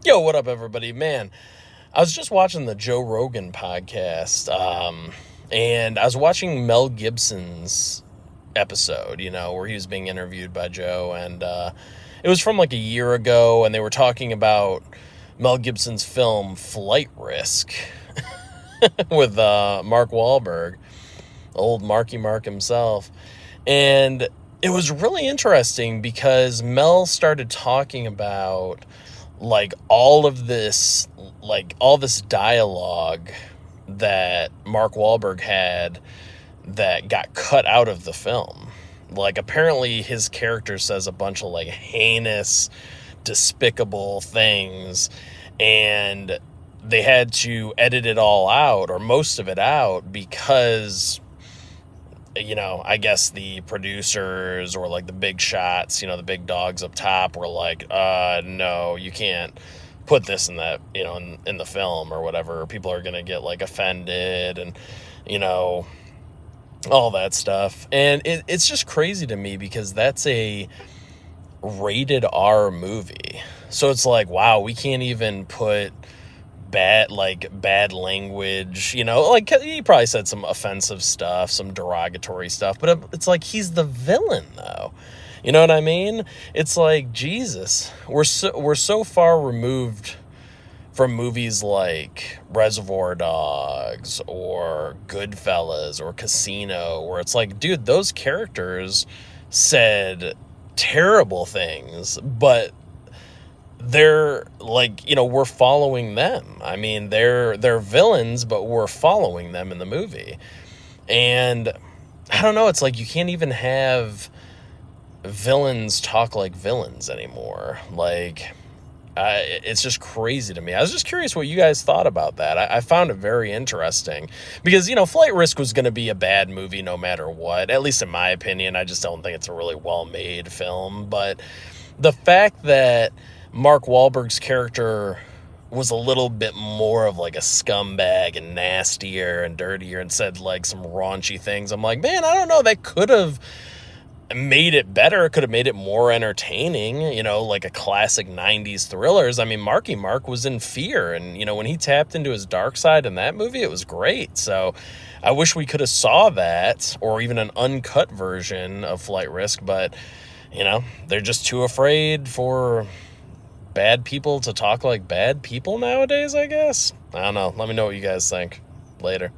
Yo, what up, everybody? Man, I was just watching the Joe Rogan podcast, and I was watching Mel Gibson's episode, where he was being interviewed by Joe, and it was from like a year ago, and they were talking about Mel Gibson's film Flight Risk with Mark Wahlberg, old Marky Mark himself. And it was really interesting because Mel started talking about like all this dialogue that Mark Wahlberg had that got cut out of the film. Like, apparently his character says a bunch of like heinous, despicable things, and they had to edit it all out, or most of it out, because I guess the producers or like the big shots, the big dogs up top were like, no, you can't put this in that, in the film or whatever. People are going to get like offended and, you know, all that stuff. And it's just crazy to me because that's a rated R movie. So it's like, wow, we can't even put bad language, like he probably said some offensive stuff, some derogatory stuff, but it's like he's the villain though. You know what I mean? It's like, Jesus, we're so far removed from movies like Reservoir Dogs or Goodfellas or Casino, where it's like, dude, those characters said terrible things, but they're like, we're following them. I mean, they're villains, but we're following them in the movie. And I don't know, it's like you can't even have villains talk like villains anymore. Like, it's just crazy to me. I was just curious what you guys thought about that. I found it very interesting because, Flight Risk was going to be a bad movie no matter what, at least in my opinion. I just don't think it's a really well-made film. But the fact that Mark Wahlberg's character was a little bit more of like a scumbag and nastier and dirtier and said like some raunchy things, I'm like, man, I don't know, that could have made it better. It could have made it more entertaining, like a classic 90s thrillers. I mean, Marky Mark was in fear, and when he tapped into his dark side in that movie, it was great. So I wish we could have saw that, or even an uncut version of Flight Risk, but they're just too afraid for bad people to talk like bad people nowadays, I guess. I don't know. Let me know what you guys think. Later.